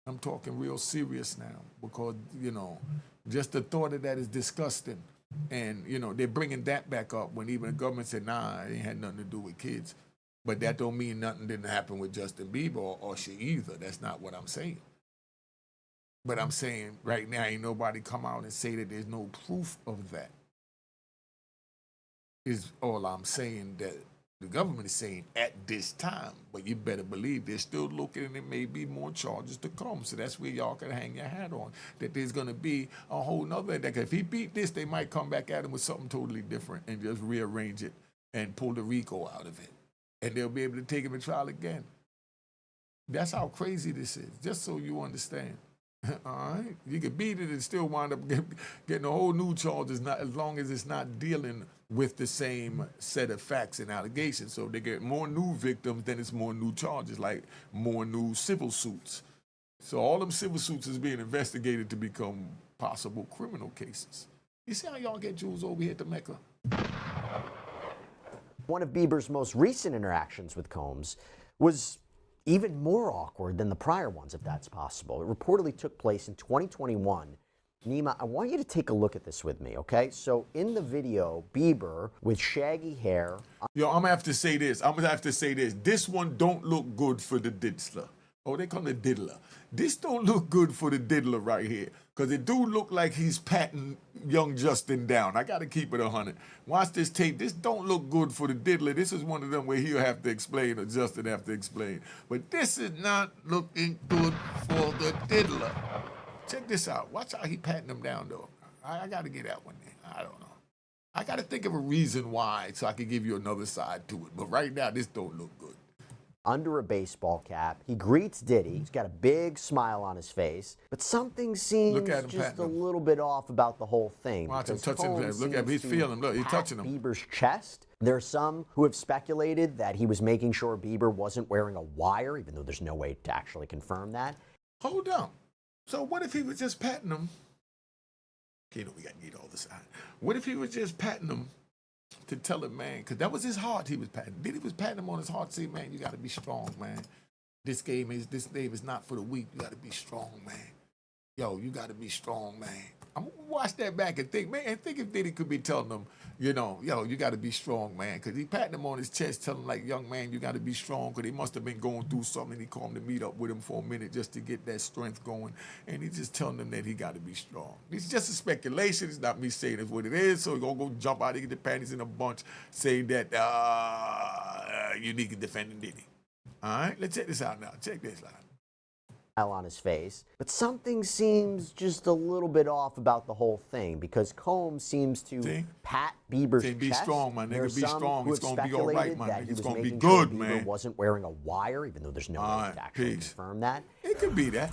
I'm talking real serious now, because, just the thought of that is disgusting. And, they're bringing that back up when even the government said, nah, it ain't had nothing to do with kids. But that don't mean nothing didn't happen with Justin Bieber or Usher either. That's not what I'm saying. But I'm saying right now ain't nobody come out and say that there's no proof of that. Is all I'm saying, that the government is saying at this time. But you better believe they're still looking, and there may be more charges to come. So that's where y'all can hang your hat on, that there's going to be a whole nother. That if he beat this, they might come back at him with something totally different and just rearrange it and pull the RICO out of it. And they'll be able to take him to trial again. That's how crazy this is, just so you understand. All right? You can beat it and still wind up getting a whole new charge, as long as it's not dealing with the same set of facts and allegations. So if they get more new victims, then it's more new charges, like more new civil suits. So all them civil suits is being investigated to become possible criminal cases. You see how y'all get jewels over here at the Mecca? One of Bieber's most recent interactions with Combs was even more awkward than the prior ones, if that's possible. It reportedly took place in 2021. Nema, I want you to take a look at this with me, okay? So in the video, Bieber with shaggy hair. Yo, I'm gonna have to say this. I'm gonna have to say this. This one don't look good for the diddler. Oh, they call it diddler. This don't look good for the diddler right here. Because it do look like he's patting young Justin down. I gotta keep it 100. Watch this tape. This don't look good for the diddler. This is one of them where he'll have to explain or Justin have to explain. But this is not looking good for the diddler. Check this out. Watch how he patting him down, though. I got to get that one there. I don't know. I got to think of a reason why so I can give you another side to it. But right now, this don't look good. Under a baseball cap, he greets Diddy. He's got a big smile on his face, but something seems just a little bit off about the whole thing. Watch him touching him. Look at him. He's feeling him. Look, he's touching him. Bieber's chest. There are some who have speculated that he was making sure Bieber wasn't wearing a wire, even though there's no way to actually confirm that. Hold on. So what if he was just patting him? Okay, no, we got to need all this out. What if he was just patting him to tell him, man, because that was his heart he was patting. Diddy was patting him on his heart, say, man, you got to be strong, man. This game is not for the weak. You got to be strong, man. Yo, you got to be strong, man. I'm going to watch that back and think, man, and think if Diddy could be telling him, you know, yo, you got to be strong, man. Because he patting him on his chest, telling him, like, young man, you got to be strong. Because he must have been going through something. He called him to meet up with him for a minute just to get that strength going. And he's just telling him that he got to be strong. It's just a speculation. It's not me saying it's what it is. So he's going to go jump out and get the panties in a bunch saying that Unique is defending Diddy. All right? Let's check this out now. Check this out. On his face, but something seems just a little bit off about the whole thing because Combs seems to pat Bieber's chest. Be strong, my nigga. Be strong. It's gonna be all right, my nigga. It's gonna be good, sure man. Bieber wasn't wearing a wire, even though there's no way to actually confirm that. It could be that.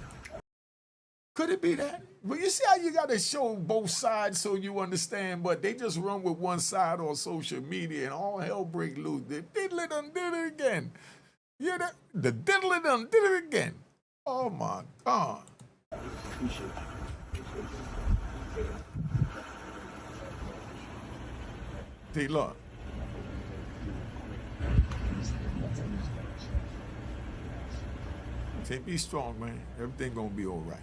Could it be that? Well, you see how you got to show both sides so you understand, but they just run with one side on social media and all hell break loose. The diddler done did it again. Yeah, the diddler done did it again. Oh my God. See, look. Say, be strong, man. Everything gonna be all right.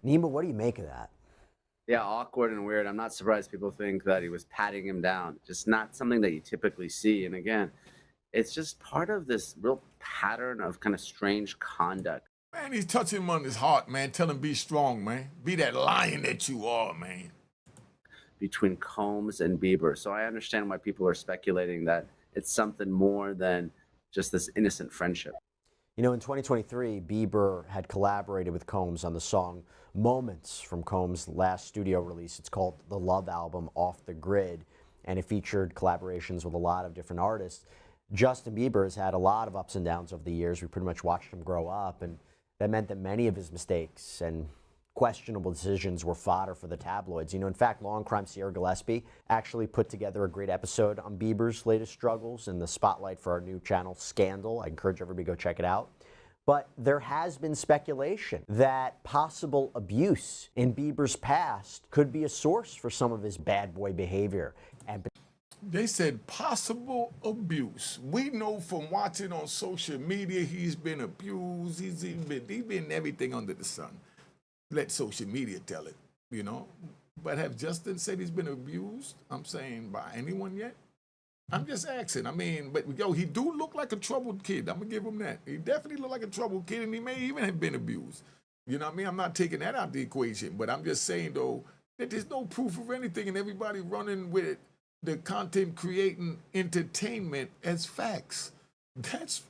Nema, what do you make of that? Yeah, awkward and weird. I'm not surprised people think that he was patting him down. Just not something that you typically see. And again, it's just part of this real pattern of kind of strange conduct. Man, he's touching him on his heart, man. Tell him be strong, man. Be that lion that you are, man. Between Combs and Bieber. So I understand why people are speculating that it's something more than just this innocent friendship. You know, in 2023, Bieber had collaborated with Combs on the song Moments from Combs' last studio release. It's called the Love Album, Off the Grid, and it featured collaborations with a lot of different artists. Justin Bieber has had a lot of ups and downs over the years. We pretty much watched him grow up, and that meant that many of his mistakes and questionable decisions were fodder for the tabloids. You know, in fact, Law and Crime Sierra Gillespie actually put together a great episode on Bieber's latest struggles in the spotlight for our new channel, Scandal. I encourage everybody to go check it out. But there has been speculation that possible abuse in Bieber's past could be a source for some of his bad boy behavior. And they said possible abuse. We know from watching on social media he's been abused. He's been everything under the sun. Let social media tell it, you know. But have Justin said he's been abused? I'm saying by anyone yet? I'm just asking. I mean, but yo, he do look like a troubled kid. I'm gonna give him that. He definitely look like a troubled kid, and he may even have been abused. You know what I mean? I'm not taking that out of the equation, but I'm just saying though that there's no proof of anything, and everybody running with the content creating entertainment as facts. That's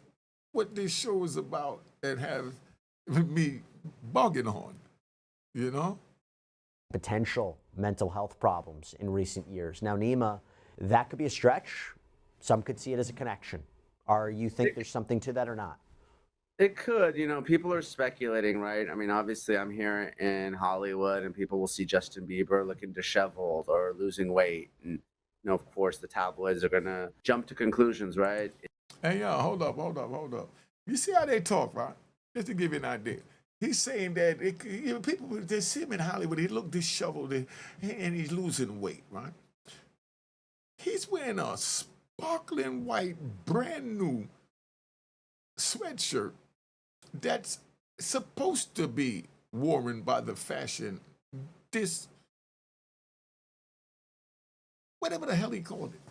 what this show is about, and have me bugging on. You know? Potential mental health problems in recent years. Now, Nema, that could be a stretch. Some could see it as a connection. Are you think there's something to that or not? It could, you know, people are speculating, right? I mean, obviously I'm here in Hollywood and people will see Justin Bieber looking disheveled or losing weight. And, you know, of course, the tabloids are going to jump to conclusions, right? Hey, hold up. You see how they talk, right? Just to give you an idea. He's saying that people, they see him in Hollywood, he look disheveled and he's losing weight, right? He's wearing a sparkling white, brand new sweatshirt that's supposed to be worn by the fashion, whatever the hell he called it.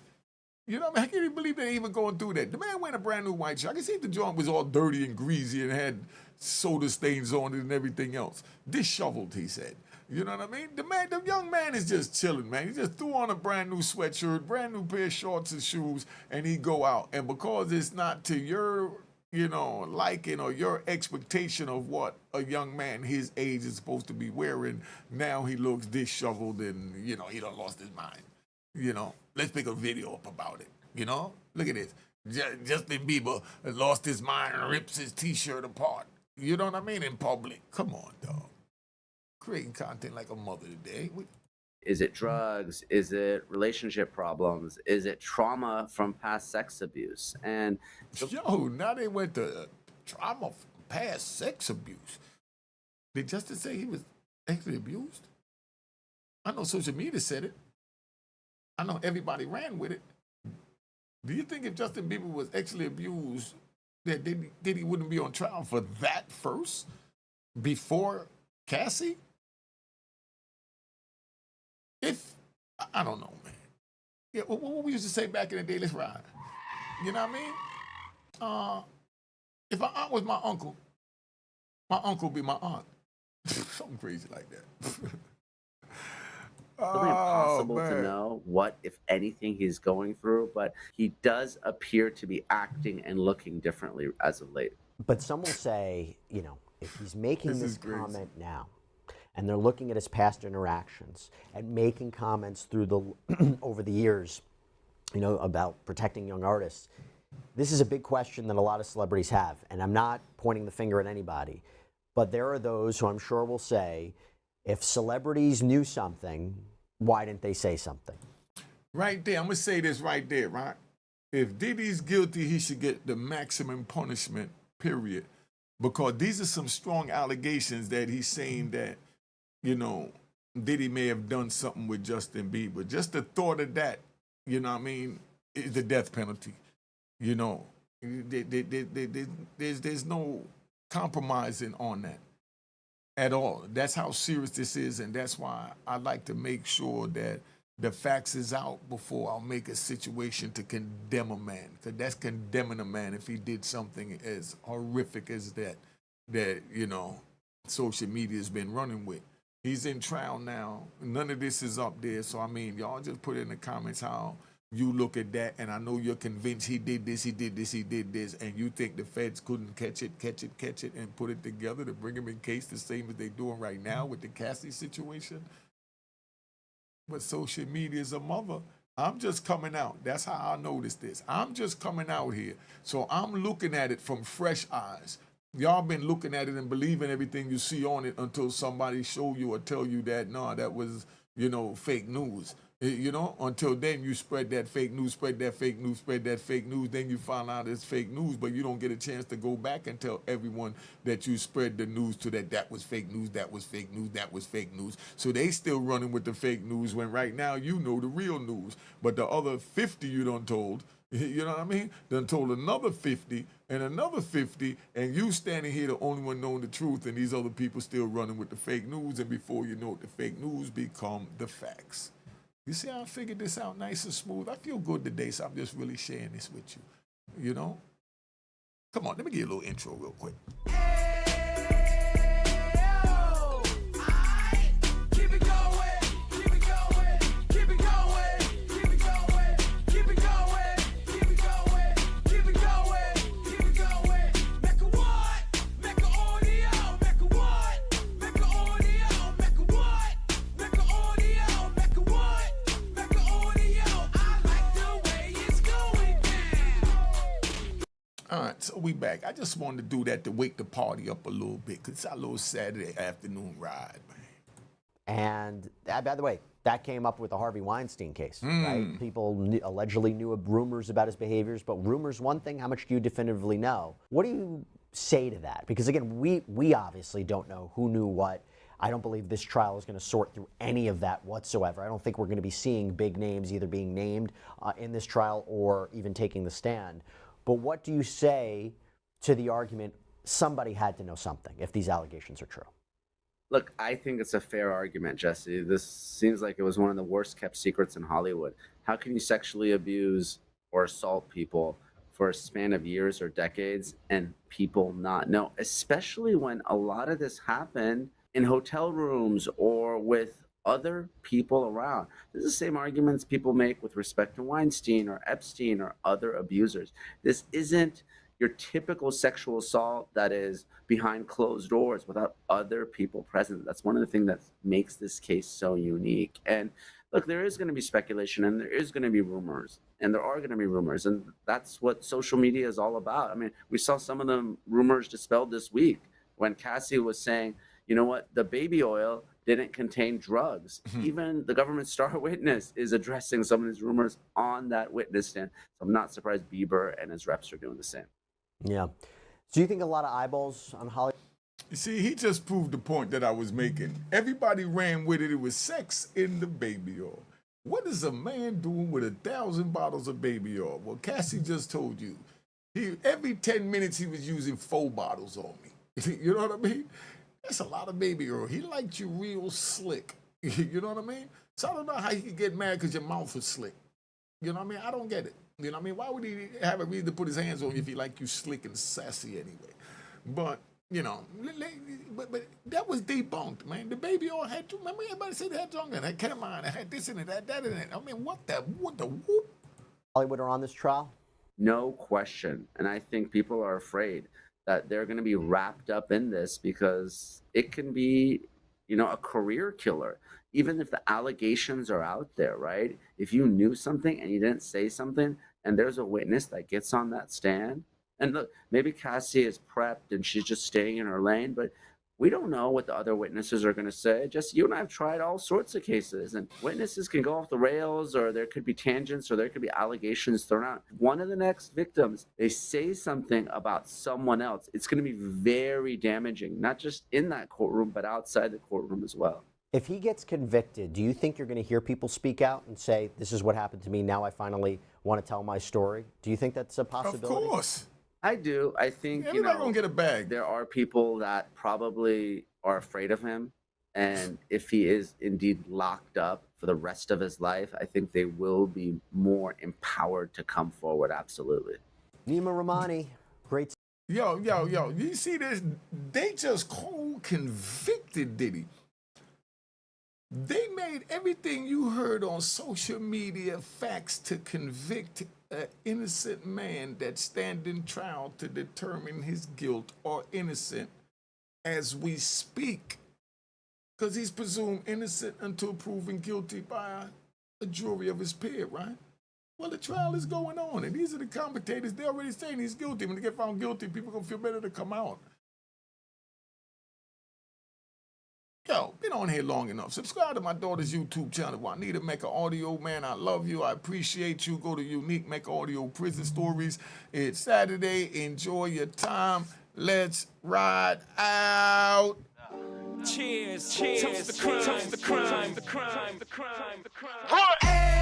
You know, I can't even believe they even going through that. The man wearing a brand new white shirt. I can see if the joint was all dirty and greasy and had soda stains on it and everything else. Disheveled, he said. You know what I mean? The young man is just chilling, man. He just threw on a brand new sweatshirt, brand new pair of shorts and shoes, and he go out. And because it's not to your, liking or your expectation of what a young man his age is supposed to be wearing, now he looks disheveled and, he done lost his mind. Let's make a video up about it. Look at this. Justin Bieber lost his mind and rips his t-shirt apart. You know what I mean? In public. Come on, dog. Creating content like a mother today. Is it drugs? Is it relationship problems? Is it trauma from past sex abuse? And now they went to trauma from past sex abuse. Did Justin say he was actually abused? I know social media said it. I know everybody ran with it. Do you think if Justin Bieber was actually abused, that Diddy wouldn't be on trial for that first before Cassie? I don't know, man. Yeah, what we used to say back in the day, let's ride. You know what I mean? If my aunt was my uncle would be my aunt. Something crazy like that. It's really impossible to know what, if anything, he's going through, but he does appear to be acting and looking differently as of late. But some will say, if he's making this comment now, and they're looking at his past interactions and making comments through over the years, about protecting young artists, this is a big question that a lot of celebrities have. And I'm not pointing the finger at anybody, but there are those who I'm sure will say, if celebrities knew something, why didn't they say something? Right there, I'm gonna say this right there, right? If Diddy's guilty, he should get the maximum punishment, period. Because these are some strong allegations that he's saying that, Diddy may have done something with Justin Bieber. Just the thought of that, is the death penalty. There's no compromising on that at all. That's how serious this is, and that's why I like to make sure that the facts is out before I'll make a situation to condemn a man, because that's condemning a man if he did something as horrific as that social media has been running with. He's in trial now. None of this is up there, so y'all just put in the comments how you look at that, and I know you're convinced he did this, and you think the feds couldn't catch it, and put it together to bring him in case the same as they're doing right now with the Cassie situation. But social media is a mother. I'm just coming out. That's how I notice this. I'm just coming out here. So I'm looking at it from fresh eyes. Y'all been looking at it and believing everything you see on it until somebody show you or tell you that, no, that was, fake news. Until then you spread that fake news, then you find out it's fake news, but you don't get a chance to go back and tell everyone that you spread the news to that was fake news, that was fake news, that was fake news. So they still running with the fake news when right now you know the real news. But the other 50 you done told, done told another 50 and another 50, and you standing here the only one knowing the truth, and these other people still running with the fake news, and before you know it, the fake news become the facts. You see how I figured this out nice and smooth? I feel good today, so I'm just really sharing this with you, Come on, let me give you a little intro real quick. All right, so we back. I just wanted to do that to wake the party up a little bit, because it's our little Saturday afternoon ride, man. And by the way, that came up with the Harvey Weinstein case, right? People allegedly knew of rumors about his behaviors, but rumors one thing, how much do you definitively know? What do you say to that? Because again, we obviously don't know who knew what. I don't believe this trial is going to sort through any of that whatsoever. I don't think we're going to be seeing big names either being named in this trial or even taking the stand. But what do you say to the argument somebody had to know something if these allegations are true? Look, I think it's a fair argument, Jesse. This seems like it was one of the worst kept secrets in Hollywood. How can you sexually abuse or assault people for a span of years or decades and people not know, especially when a lot of this happened in hotel rooms or with other people around? This is the same arguments people make with respect to Weinstein or Epstein or other abusers. This isn't your typical sexual assault that is behind closed doors without other people present. That's one of the things that makes this case so unique. And look, there is going to be speculation and there is going to be rumors, and there are going to be rumors, and that's what social media is all about. I mean, we saw some of the rumors dispelled this week when Cassie was saying, you know what, the baby oil didn't contain drugs. Even the government star witness is addressing some of these rumors on that witness stand. So I'm not surprised Bieber and his reps are doing the same. Yeah. So you think a lot of eyeballs on Hollywood? You see, he just proved the point that I was making. Everybody ran with it. It was sex in the baby oil. What is a man doing with 1,000 bottles of baby oil? Well, Cassie just told you. Every 10 minutes he was using 4 bottles on me. You know what I mean? That's a lot of baby oil. He liked you real slick. You know what I mean? So I don't know how he could get mad because your mouth is slick. You know what I mean? I don't get it. You know what I mean? Why would he have a reason to put his hands on you if he like you slick and sassy anyway? But, you know, but that was debunked, man. The baby oil had, remember everybody said it had tongue, it had ketamine, it had this in it, had that in it. I mean, what the whoop? Hollywood are on this trial? No question. And I think people are afraid that they're going to be wrapped up in this because it can be, you know, a career killer. Even if the allegations are out there, right? If you knew something and you didn't say something, and there's a witness that gets on that stand, and look, maybe Cassie is prepped and she's just staying in her lane, but we don't know what the other witnesses are going to say. Just you and I have tried all sorts of cases, and witnesses can go off the rails, or there could be tangents, or there could be allegations thrown out. One of the next victims, they say something about someone else. It's going to be very damaging, not just in that courtroom, but outside the courtroom as well. If he gets convicted, do you think you're going to hear people speak out and say, this is what happened to me, now I finally want to tell my story? Do you think that's a possibility? Of course. I do. I think, you know, gonna get a bag. There are people that probably are afraid of him. And if he is indeed locked up for the rest of his life, I think they will be more empowered to come forward. Absolutely. Nema Romani, great. Yo, you see this? They just cold convicted Diddy. They made everything you heard on social media facts to convict an innocent man that's standing trial to determine his guilt or innocent as we speak. Because he's presumed innocent until proven guilty by a jury of his peer, right? Well, the trial is going on, and these are the commentators. They're already saying he's guilty. When they get found guilty, people are going to feel better to come out. Yo, been on here long enough. Subscribe to my daughter's YouTube channel, Unique Mecca Audio. Man, I love you. I appreciate you. Go to Unique Mecca Audio Prison Stories. It's Saturday. Enjoy your time. Let's ride out. Cheers, cheers, toast the crime, toast the crime, the crime, the crime, the crime.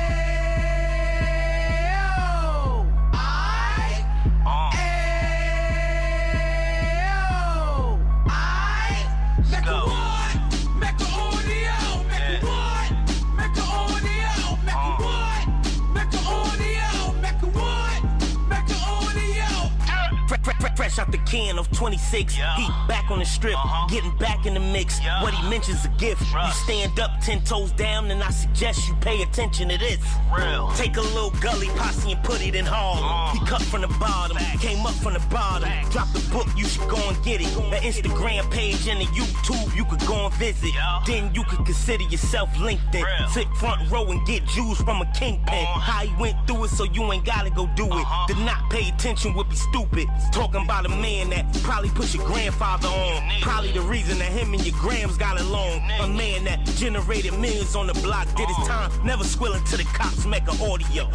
Fresh out the can of 26, yeah. Heat back on the strip, getting back in the mix. Yeah. What he mentions a gift. You stand up 10 toes down, and I suggest you pay attention to this. Real. Take a little gully posse and put it in Harlem. He cut from the bottom, came up from the bottom. Drop the book, you should go and get it. The Instagram page and the YouTube, you could go and visit. Yeah. Then you could consider yourself LinkedIn. Real. Sit front row and get Jews from a kingpin. How he went through it, so you ain't gotta go do it. To not pay attention would be stupid. Talking about a man that probably put your grandfather on. Probably the reason that him and your grams got along. A man that generated millions on the block, did his time, never squilling to the cops, Mecca Audio.